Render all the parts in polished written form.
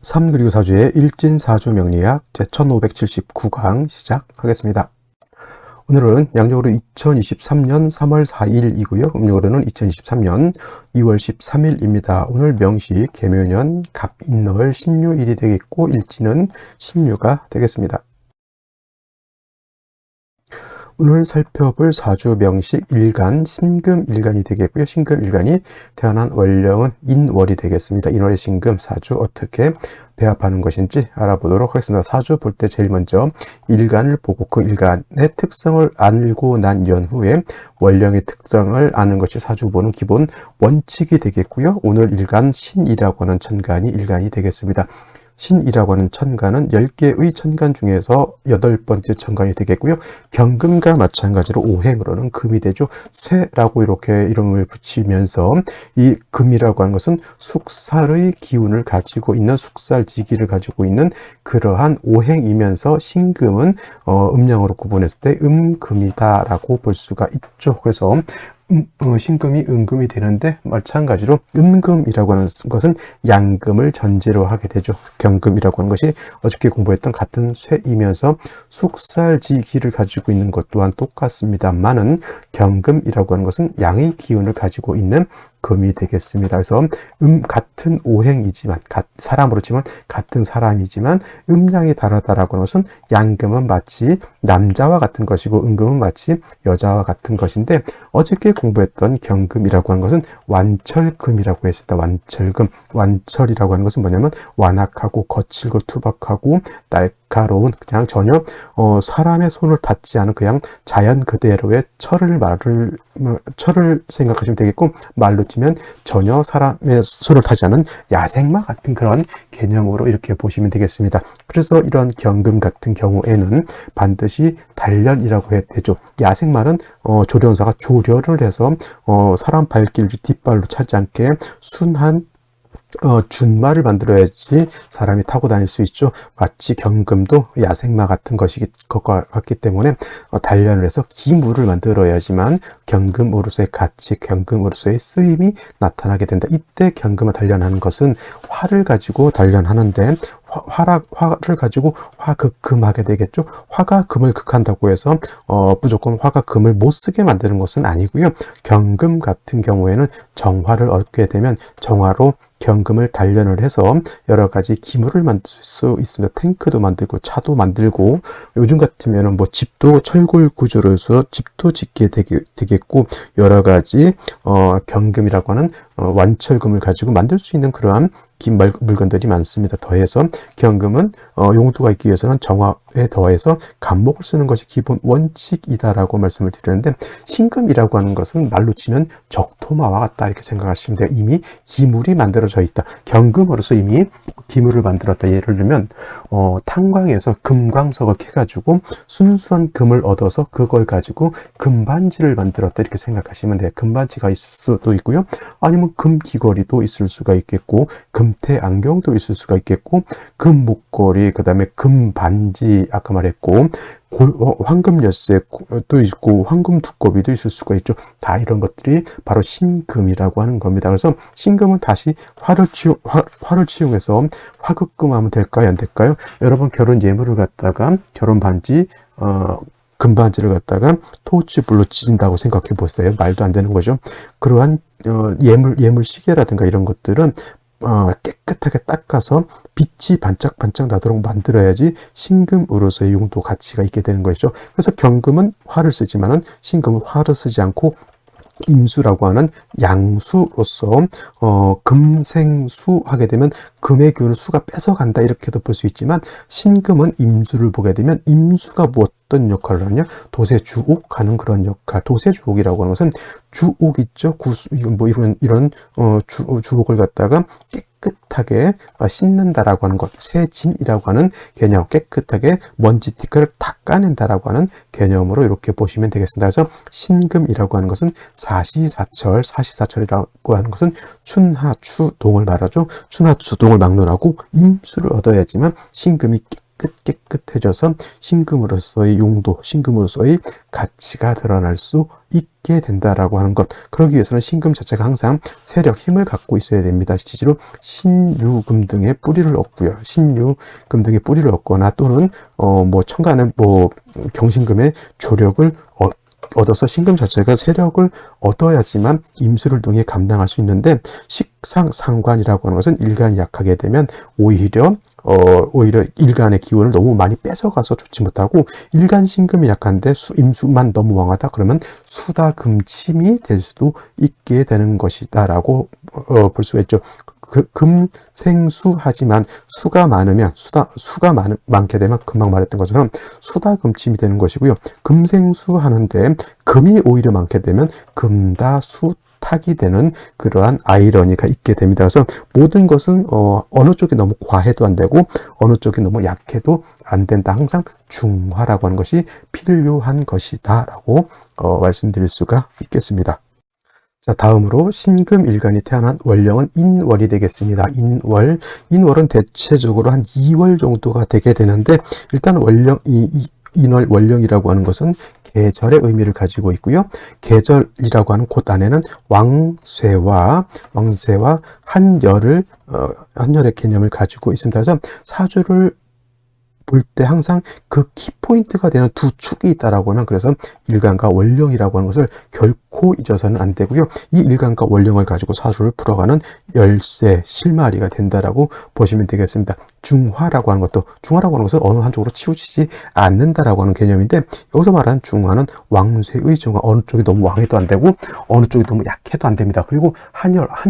3 그리고 4주의 일진사주 명리학 제1579강 시작하겠습니다. 오늘은 양력으로 2023년 3월 4일이고요. 음력으로는 2023년 2월 13일입니다. 오늘 명시 계묘년 갑인월 신유일이 되겠고 일진은 신유가 되겠습니다. 오늘 살펴볼 사주 명식 일간, 신금일간이 되겠고요. 신금일간이 태어난 월령은 인월이 되겠습니다. 인월의 신금 사주 어떻게 배합하는 것인지 알아보도록 하겠습니다. 사주 볼 때 제일 먼저 일간을 보고 그 일간의 특성을 알고 난 연후에 월령의 특성을 아는 것이 사주 보는 기본 원칙이 되겠고요. 오늘 일간 신이라고 하는 천간이 일간이 되겠습니다. 신이라고 하는 천간은 10개의 천간 중에서 8번째 천간이 되겠고요. 경금과 마찬가지로 오행으로는 금이 되죠. 쇠라고 이렇게 이름을 붙이면서 이 금이라고 하는 것은 숙살의 기운을 가지고 있는 숙살지기를 가지고 있는 그러한 오행이면서 신금은 음양으로 구분했을 때 음금이다라고 볼 수가 있죠. 그래서 신금이 은금이 되는데 마찬가지로 음금이라고 하는 것은 양금을 전제로 하게 되죠. 경금이라고 하는 것이 어저께 공부했던 같은 쇠이면서 숙살지기를 가지고 있는 것 또한 똑같습니다만은 경금이라고 하는 것은 양의 기운을 가지고 있는 금이 되겠습니다. 그래서 같은 오행이지만 사람으로 치면 같은 사람이지만 음양이 다르다라고 하는 것은 양금은 마치 남자와 같은 것이고 음금은 마치 여자와 같은 것인데 어저께 공부했던 경금이라고 하는 것은 완철금이라고 했습니다. 완철금. 완철이라고 하는 것은 뭐냐면 완악하고 거칠고 투박하고 날카로운 그냥 전혀 사람의 손을 닿지 않은 그냥 자연 그대로의 철을 생각하시면 되겠고 말로 치면 전혀 사람의 손을 타지 않은 야생마 같은 그런 개념으로 이렇게 보시면 되겠습니다. 그래서 이런 경금 같은 경우에는 반드시 단련이라고 해야 되죠. 야생마는 조련사가 조련을 해서 사람 발길 뒷발로 차지 않게 순한 준말을 만들어야지 사람이 타고 다닐 수 있죠. 마치 경금도 야생마 같은 것과 같기 때문에 단련을 해서 기물을 만들어야지만 경금으로서의 가치, 경금으로서의 쓰임이 나타나게 된다. 이때 경금을 단련하는 것은 화를 가지고 단련하는데 화를 가지고 화극금하게 되겠죠. 화가 금을 극한다고 해서 무조건 화가 금을 못 쓰게 만드는 것은 아니고요. 경금 같은 경우에는 정화를 얻게 되면 정화로 경금을 단련을 해서 여러 가지 기물을 만들 수 있습니다. 탱크도 만들고 차도 만들고 요즘 같으면 뭐 집도 철골 구조로 해서 집도 짓게 되겠고 여러 가지 경금이라고 하는 완철금을 가지고 만들 수 있는 그러한 긴 물건들이 많습니다. 더해서 경금은 용도가 있기 위해서는 정화에 더해서 간목을 쓰는 것이 기본 원칙이다라고 말씀을 드리는데 신금이라고 하는 것은 말로 치면 적토마와 같다 이렇게 생각하시면 돼요. 이미 기물이 만들어져 있다. 경금으로서 이미 기물을 만들었다. 예를 들면 탄광에서 금광석을 캐가지고 순수한 금을 얻어서 그걸 가지고 금반지를 만들었다 이렇게 생각하시면 돼요. 금반지가 있을 수도 있고요. 아니면 금 귀걸이도 있을 수가 있겠고 금태 안경도 있을 수가 있겠고 금 목걸이 그 다음에 금 반지 아까 말했고 황금 열쇠도 있고 황금 두꺼비도 있을 수가 있죠. 다 이런 것들이 바로 신금이라고 하는 겁니다. 그래서 신금은 다시 화를 치용해서 화극금하면 될까요? 안 될까요? 여러분 결혼 예물을 갖다가 결혼 반지 금반지를 갖다가 토치불로 찢는다고 생각해 보세요. 말도 안 되는 거죠. 그러한 예물 시계라든가 이런 것들은 깨끗하게 닦아서 빛이 반짝반짝 나도록 만들어야지 신금으로서의 용도 가치가 있게 되는 것이죠. 그래서 경금은 화를 쓰지만은 신금은 화를 쓰지 않고 임수라고 하는 양수로서 금생수 하게 되면 금의 기운을 수가 뺏어간다 이렇게도 볼 수 있지만 신금은 임수를 보게 되면 임수가 어떤 역할을 하느냐 도세주옥하는 그런 역할. 도세주옥이라고 하는 것은 주옥 있죠. 뭐 이런 주옥을 갖다가 깨끗하게 씻는다라고 하는 것, 세진이라고 하는 개념, 깨끗하게 먼지 티끌을 닦아낸다라고 하는 개념으로 이렇게 보시면 되겠습니다. 그래서 신금이라고 하는 것은 사시사철이라고 하는 것은 춘하추동을 말하죠. 춘하추동을 막론하고 임수를 얻어야지만 신금이 깨끗해져서 신금으로서의 용도, 신금으로서의 가치가 드러날 수 있게 된다라고 하는 것. 그러기 위해서는 신금 자체가 항상 세력, 힘을 갖고 있어야 됩니다. 실제로 신유금 등의 뿌리를 얻고요. 신유금 등의 뿌리를 얻거나 또는 청간의 경신금의 조력을 얻어서 신금 자체가 세력을 얻어야지만 임수를 등에 감당할 수 있는데, 식상상관이라고 하는 것은 일간이 약하게 되면 오히려 일간의 기운을 너무 많이 뺏어가서 좋지 못하고, 일간 신금이 약한데 임수만 너무 왕하다 그러면 수다금침이 될 수도 있게 되는 것이다 라고 볼 수가 있죠. 금생수하지만 수가 많으면 많게 되면 금방 말했던 것처럼 수다금침이 되는 것이고요. 금생수하는데 금이 오히려 많게 되면 금다수탁이 되는 그러한 아이러니가 있게 됩니다. 그래서 모든 것은 어느 쪽이 너무 과해도 안 되고 어느 쪽이 너무 약해도 안 된다. 항상 중화라고 하는 것이 필요한 것이다 라고 말씀드릴 수가 있겠습니다. 자, 다음으로 신금일간이 태어난 월령은 인월이 되겠습니다. 인월은 대체적으로 한 2월 정도가 되게 되는데, 일단 인월 월령이라고 하는 것은 계절의 의미를 가지고 있고요. 계절이라고 하는 곳 안에는 왕쇠와 한열의 개념을 가지고 있습니다. 그래서 사주를 볼 때 항상 그 키포인트가 되는 두 축이 있다라고 하면, 그래서 일간과 월령이라고 하는 것을 결코 잊어서는 안 되고요. 이 일간과 월령을 가지고 사주를 풀어가는 열쇠, 실마리가 된다라고 보시면 되겠습니다. 중화라고 하는 것은 어느 한쪽으로 치우치지 않는다라고 하는 개념인데, 여기서 말하는 중화는 왕쇠의 중화, 어느 쪽이 너무 왕해도 안 되고 어느 쪽이 너무 약해도 안 됩니다. 그리고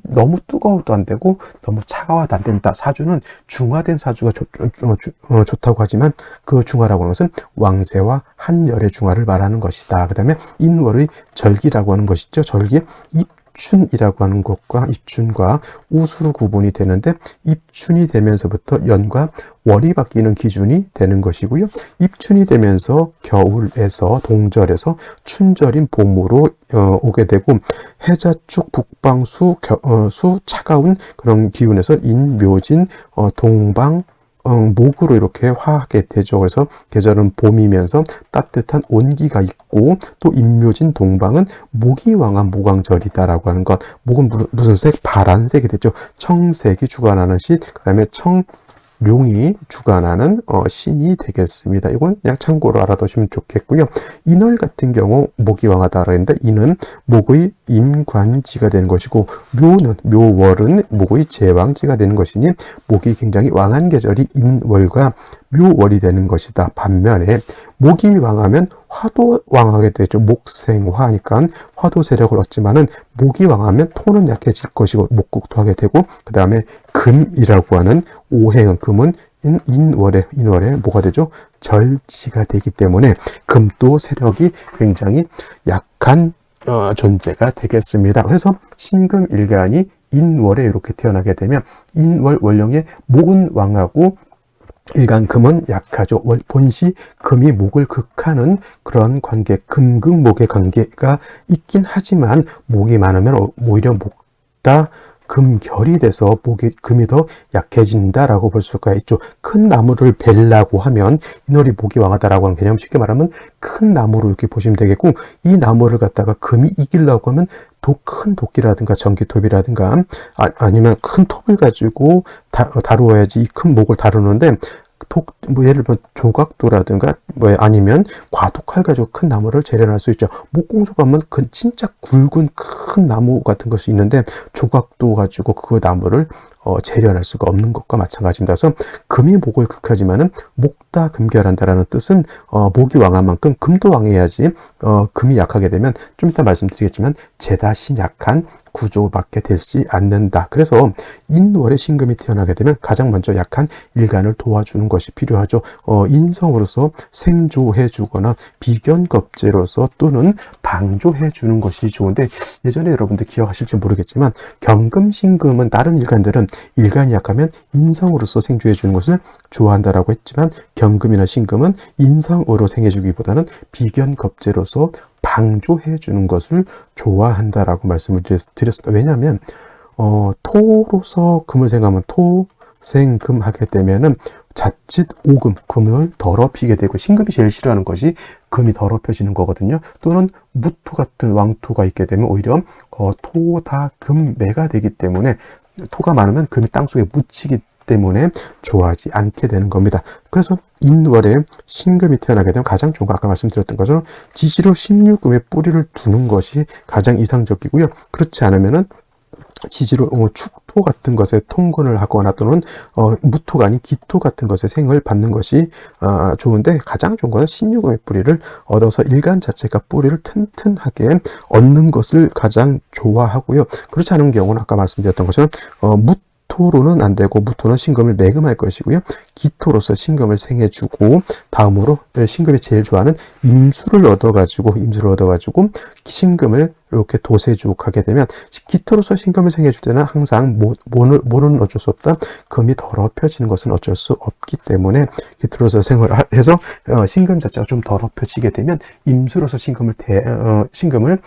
너무 뜨거워도 안 되고 너무 차가워도 안 됩니다. 사주는 중화된 사주가 좋다고 하지만, 그 중화라고 하는 것은 왕세와 한열의 중화를 말하는 것이다. 그 다음에 인월의 절기라고 하는 것이죠. 절기 입춘이라고 하는 것과 입춘과 우수로 구분이 되는데, 입춘이 되면서부터 연과 월이 바뀌는 기준이 되는 것이고요. 입춘이 되면서 겨울에서 동절에서 춘절인 봄으로 오게 되고, 해자축 북방수 수 차가운 그런 기운에서 인묘진 동방 목으로 이렇게 화하게 되죠. 그래서 계절은 봄이면서 따뜻한 온기가 있고, 또 인묘진 동방은 목이 왕한 모광절이다라고 하는 것. 목은 무슨 색? 파란색이 되죠. 청색이 주관하는 신, 그 다음에 청룡이 주관하는 신이 되겠습니다. 이건 그냥 참고로 알아두시면 좋겠고요. 인월 같은 경우 목이 왕하다라고 했는데, 인은 목의 임관지가 되는 것이고, 묘월은 목의 제왕지가 되는 것이니 목이 굉장히 왕한 계절이 인월과 묘월이 되는 것이다. 반면에 목이 왕하면 화도 왕하게 되죠. 목생화니까 화도 세력을 얻지만은, 목이 왕하면 토는 약해질 것이고 목국토하게 되고, 그 다음에 금이라고 하는 오행은, 금은 인월에 뭐가 되죠? 절지가 되기 때문에 금도 세력이 굉장히 약한 존재가 되겠습니다. 그래서 신금일간이 인월에 이렇게 태어나게 되면, 인월 월령의 목은 왕하고 일간 금은 약하죠. 본시 금이 목을 극하는 그런 관계, 금극목의 관계가 있긴 하지만, 목이 많으면 오히려 목다 금결이 돼서 금이 더 약해진다라고 볼 수가 있죠. 큰 나무를 벨라고 하면 인월이 목이 왕하다라고 하는 개념, 쉽게 말하면 큰 나무로 이렇게 보시면 되겠고, 이 나무를 갖다가 금이 이기려고 하면 큰 도끼라든가 전기톱이라든가 아니면 큰 톱을 가지고 다루어야지 이 큰 목을 다루는데, 예를 들면 조각도라든가 아니면 과도칼 가지고 큰 나무를 재련할 수 있죠. 목공소가 하면 진짜 굵은 큰 나무 같은 것이 있는데, 조각도 가지고 그 나무를 재련할 수가 없는 것과 마찬가지입니다. 그래서 금이 목을 극하지만은 목다 금결한다라는 뜻은 목이 왕한 만큼 금도 왕해야지 금이 약하게 되면, 좀 이따 말씀드리겠지만 제다신 약한 구조밖에 되지 않는다. 그래서 인월에 신금이 태어나게 되면 가장 먼저 약한 일간을 도와주는 것이 필요하죠. 인성으로서 생조해 주거나 비견겁제로서 또는 방조해 주는 것이 좋은데, 예전에 여러분들 기억하실지 모르겠지만 경금신금은 다른 일간들은 일간이 약하면 인성으로서 생조해 주는 것을 좋아한다라고 했지만, 경금이나 신금은 인성으로 생해주기보다는 비견겁제로서 방조해 주는 것을 좋아한다라고 말씀을 드렸습니다. 왜냐하면 토로서 금을 생각하면 생금 하게 되면은 자칫 오금, 금을 더럽히게 되고, 신금이 제일 싫어하는 것이 금이 더럽혀지는 거거든요. 또는 무토 같은 왕토가 있게 되면 오히려 토, 다, 금, 매가 되기 때문에, 토가 많으면 금이 땅속에 묻히기 때문에 좋아하지 않게 되는 겁니다. 그래서 인월에 신금이 태어나게 되면 가장 좋은 거, 아까 말씀드렸던 것처럼 지지로 16금의 뿌리를 두는 것이 가장 이상적이고요. 그렇지 않으면은 지지로 축토 같은 것에 통근을 하거나 또는 무토가 아닌 기토 같은 것에 생을 받는 것이 좋은데, 가장 좋은 것은 신유금의 뿌리를 얻어서 일간 자체가 뿌리를 튼튼하게 얻는 것을 가장 좋아하고요. 그렇지 않은 경우는 아까 말씀드렸던 것처럼 무토로는 안 되고, 무토는 신금을 매금할 것이고요. 기토로서 신금을 생해주고, 다음으로 신금이 제일 좋아하는 임수를 얻어가지고 신금을 이렇게 도세주옥하게 되면, 기토로서 신금을 생해줄 때는 항상 모는 어쩔 수 없다. 금이 더럽혀지는 것은 어쩔 수 없기 때문에 기토로서 생을 해서 신금 자체가 좀 더럽혀지게 되면, 임수로서 신금을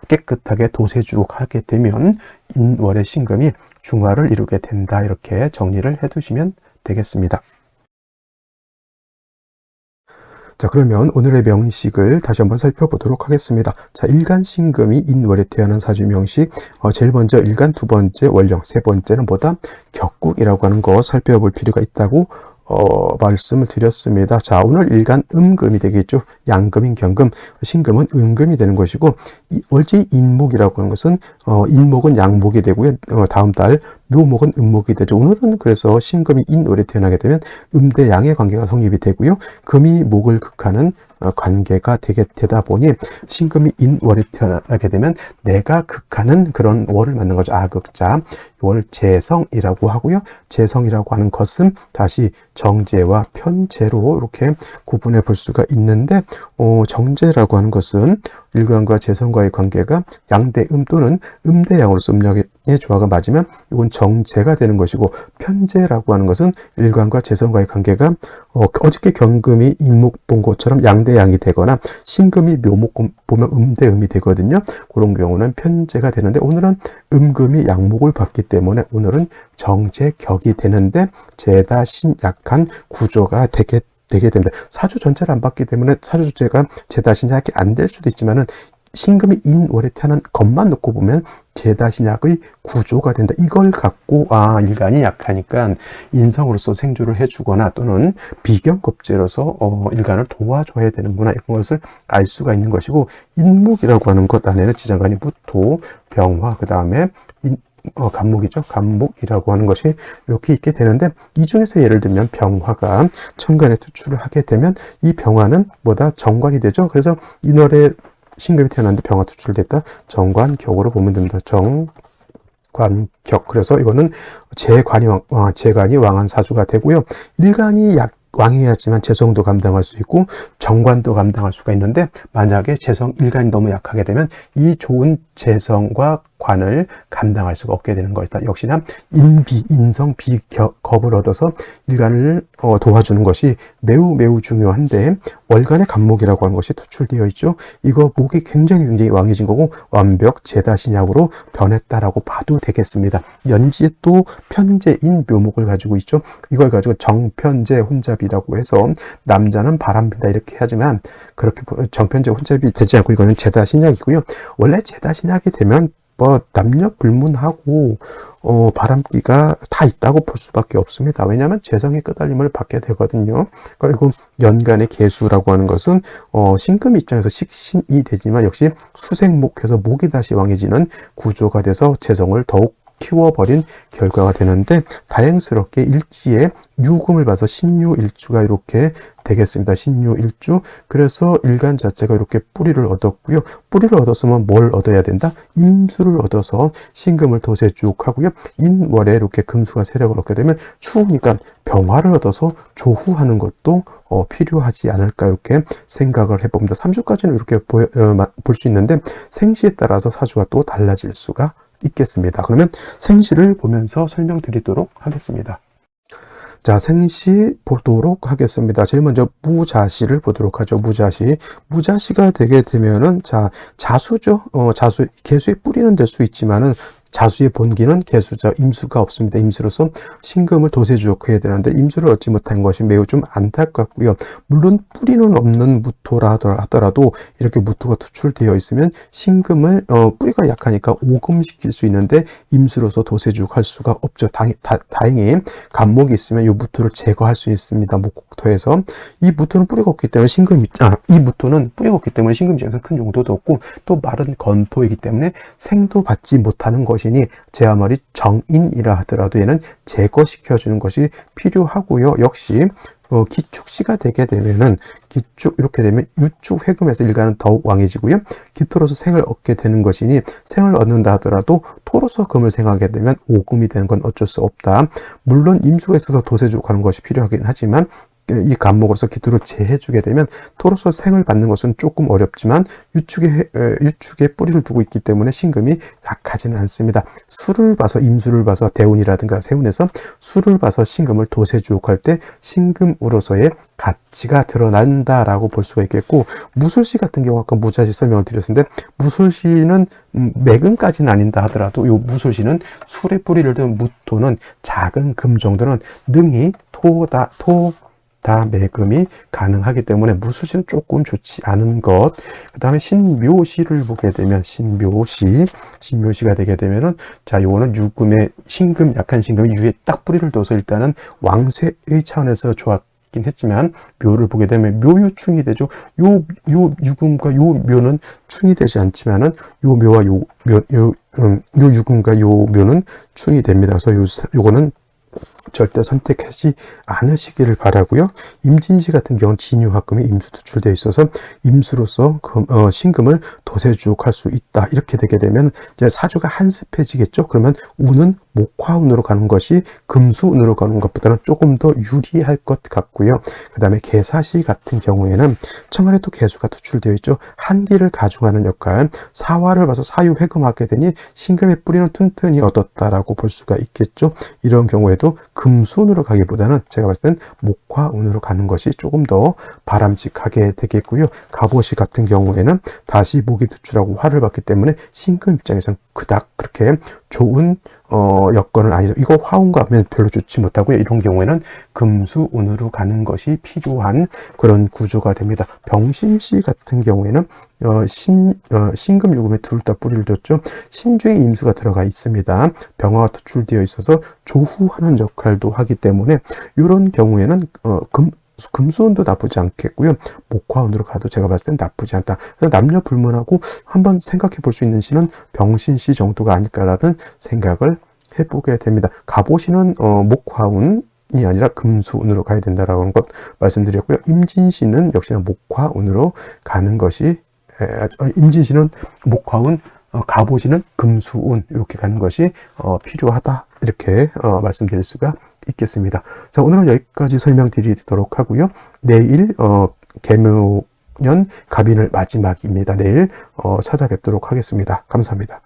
깨끗하게 도세주옥하게 되면 인월의 신금이 중화를 이루게 된다. 이렇게 정리를 해두시면 되겠습니다. 자, 그러면 오늘의 명식을 다시 한번 살펴보도록 하겠습니다. 자, 일간신금이 인월에 태어난 사주 명식, 제일 먼저 일간, 두 번째 월령, 세 번째는 뭐다? 격국이라고 하는 거 살펴볼 필요가 있다고 말씀을 드렸습니다. 자, 오늘 일간 음금이 되겠죠. 양금인 경금, 신금은 음금이 되는 것이고, 월지 인목이라고 하는 것은 인목은 양목이 되고요. 다음 달 묘목은 음목이 되죠. 오늘은 그래서 신금이 인월에 태어나게 되면 음대 양의 관계가 성립이 되고요. 금이 목을 극하는 관계가 되다 보니 신금이 인월에 태어나게 되면 내가 극하는 그런 월을 만든 거죠. 아극자, 월 재성이라고 하고요. 재성이라고 하는 것은 다시 정제와 편제로 이렇게 구분해 볼 수가 있는데, 정제라고 하는 것은 일간과 재성과의 관계가 양대음 또는 음대양으로서 음력의 조화가 맞으면 이건 정제가 되는 것이고, 편제라고 하는 것은 일간과 재성과의 관계가 어저께 경금이 인목 본 것처럼 양대양이 되거나 신금이 묘목 보면 음대음이 되거든요. 그런 경우는 편제가 되는데, 오늘은 음금이 양목을 받기 때문에 오늘은 정제격이 되는데 제다신약한 구조가 되게 됩니다. 사주 전체를 안 봤기 때문에 사주 전체가 제다신약이 안 될 수도 있지만은, 신금이 인월에 태어난 것만 놓고 보면 제다신약의 구조가 된다. 이걸 갖고 일간이 약하니까 인성으로서 생주를 해주거나 또는 비경급제로서 일간을 도와줘야 되는구나, 이런 것을 알 수가 있는 것이고, 인목이라고 하는 것 안에는 지장간이 무토, 병화, 그 다음에 간목이죠. 간목이라고 하는 것이 이렇게 있게 되는데, 이 중에서 예를 들면 병화가 천간에 투출을 하게 되면 이 병화는 뭐다? 정관이 되죠. 그래서 인월에 신금이 태어났는데 병화 투출됐다. 정관격으로 보면 됩니다. 정관격. 그래서 이거는 재관이 왕한 사주가 되고요. 일간이 왕해야지만 재성도 감당할 수 있고 정관도 감당할 수가 있는데, 만약에 일간이 너무 약하게 되면 이 좋은 재성과 관을 감당할 수가 없게 되는 것이다. 역시나 인성, 비겁을 얻어서 일간을 도와주는 것이 매우 중요한데, 월간의 간목이라고 하는 것이 투출되어 있죠. 이거 목이 굉장히 왕해진 거고 완벽 제다신약으로 변했다라고 봐도 되겠습니다. 연지에 또 편제인 묘목을 가지고 있죠. 이걸 가지고 정편제 혼잡이라고 해서 남자는 바람핀다 이렇게 하지만, 그렇게 정편제 혼잡이 되지 않고 이거는 제다신약이고요. 원래 제다신약이 되면 남녀 불문하고 바람기가 다 있다고 볼 수밖에 없습니다. 왜냐하면 재성의 끄달림을 받게 되거든요. 그리고 연간의 개수라고 하는 것은 신금 입장에서 식신이 되지만 역시 수생목해서 목이 다시 왕해지는 구조가 돼서 재성을 더욱 키워버린 결과가 되는데, 다행스럽게 일지에 유금을 봐서 신유일주가 이렇게 되겠습니다. 신유일주. 그래서 일간 자체가 이렇게 뿌리를 얻었고요. 뿌리를 얻었으면 뭘 얻어야 된다? 임수를 얻어서 신금을 도세주옥하고요. 인월에 이렇게 금수가 세력을 얻게 되면 추우니까 병화를 얻어서 조후하는 것도 필요하지 않을까, 이렇게 생각을 해봅니다. 3주까지는 이렇게 볼 수 있는데, 생시에 따라서 사주가 또 달라질 수가 있겠습니다. 그러면 생시를 보면서 설명드리도록 하겠습니다. 자, 생시 보도록 하겠습니다. 제일 먼저 무자시를 보도록 하죠. 무자시가 되게 되면은, 자, 자수죠. 자수, 개수의 뿌리는 될 수 있지만은 자수의 본기는 개수죠. 임수가 없습니다. 임수로서 신금을 도세주옥해야 되는데 임수를 얻지 못한 것이 매우 좀 안타깝고요. 물론 뿌리는 없는 무토라 하더라도 이렇게 무토가 투출되어 있으면 신금을 뿌리가 약하니까 오금시킬 수 있는데 임수로서 도세주옥할 수가 없죠. 다행히 간목이 있으면 이 무토를 제거할 수 있습니다. 목국토에서. 이 무토는 뿌리가 없기 때문에 이 무토는 뿌리가 없기 때문에 신금 입장에서 큰 용도도 없고 또 마른 건토이기 때문에 생도 받지 못하는 것이니 제 아무리 정인이라 하더라도 얘는 제거시켜주는 것이 필요하고요. 역시 기축시가 되게 되면은 이렇게 되면 유축 회금에서 일간은 더욱 왕해지고요. 기토로서 생을 얻게 되는 것이니 생을 얻는다 하더라도 토로서 금을 생하게 되면 오금이 되는 건 어쩔 수 없다. 물론 임수가 있어서 도세주옥 하는 것이 필요하긴 하지만 이 간목으로서 기토를 제해주게 되면 토로서 생을 받는 것은 조금 어렵지만 유축에 뿌리를 두고 있기 때문에 신금이 약하지는 않습니다. 수를 봐서 임수를 봐서 대운이라든가 세운에서 수를 봐서 신금을 도세주옥할 때 신금으로서의 가치가 드러난다라고 볼 수가 있겠고 무술시 같은 경우 아까 무자시 설명을 드렸는데 무술시는 매금까지는 아닌다 하더라도 이 무술시는 술에 뿌리를 둔 무토는 작은 금 정도는 능히 매금이 가능하기 때문에 무술시는 조금 좋지 않은 것. 그 다음에 신묘시를 보게 되면 신묘시가 되게 되면은 자 요거는 유금의 약한 신금이 유에 딱 뿌리를 둬서 일단은 왕세의 차원에서 좋았긴 했지만 묘를 보게 되면 묘유충이 되죠. 요 유금과 요 묘는 충이 되지 않지만은 요 묘와 요 유금과 요 묘는 충이 됩니다. 그래서 요거는 절대 선택하지 않으시기를 바라고요. 임진시 같은 경우는 진유화금이 임수 투출되어 있어서 임수로서 신금을 도세주옥할 수 있다. 이렇게 되게 되면 이제 사주가 한습해지겠죠. 그러면 운은 목화운으로 가는 것이 금수운으로 가는 것보다는 조금 더 유리할 것 같고요. 그 다음에 개사시 같은 경우에는 청간에 또 개수가 투출되어 있죠. 한기를 가중하는 역할, 사화를 봐서 사유회금하게 되니 신금의 뿌리는 튼튼히 얻었다라고 볼 수가 있겠죠. 이런 경우에도 금수운으로 가기보다는 제가 봤을 땐 목화운으로 가는 것이 조금 더 바람직하게 되겠고요. 갑오시 같은 경우에는 다시 목이 투출하고 화를 받기 때문에 신금 입장에서는 그닥 그렇게 좋은 여건은 아니죠. 이거 화운과 하면 별로 좋지 못하고요. 이런 경우에는 금수운으로 가는 것이 필요한 그런 구조가 됩니다. 병신시 같은 경우에는 신금 유금에 둘 다 뿌리를 뒀죠. 신주에 임수가 들어가 있습니다. 병화가 투출되어 있어서 조후하는 역할도 하기 때문에 이런 경우에는 금수운도 나쁘지 않겠고요. 목화운으로 가도 제가 봤을 땐 나쁘지 않다. 그래서 남녀 불문하고 한번 생각해 볼 수 있는 시는 병신시 정도가 아닐까라는 생각을 해보게 됩니다. 갑오시는 목화운이 아니라 금수운으로 가야 된다라는 것 말씀드렸고요. 임진시는 역시나 목화운으로 가는 것이 임진시는 목화운, 갑오시는 금수운 이렇게 가는 것이 필요하다 이렇게 말씀드릴 수가 있겠습니다. 자, 오늘은 여기까지 설명드리도록 하고요. 내일 개묘년 갑인을 마지막입니다. 내일 찾아뵙도록 하겠습니다. 감사합니다.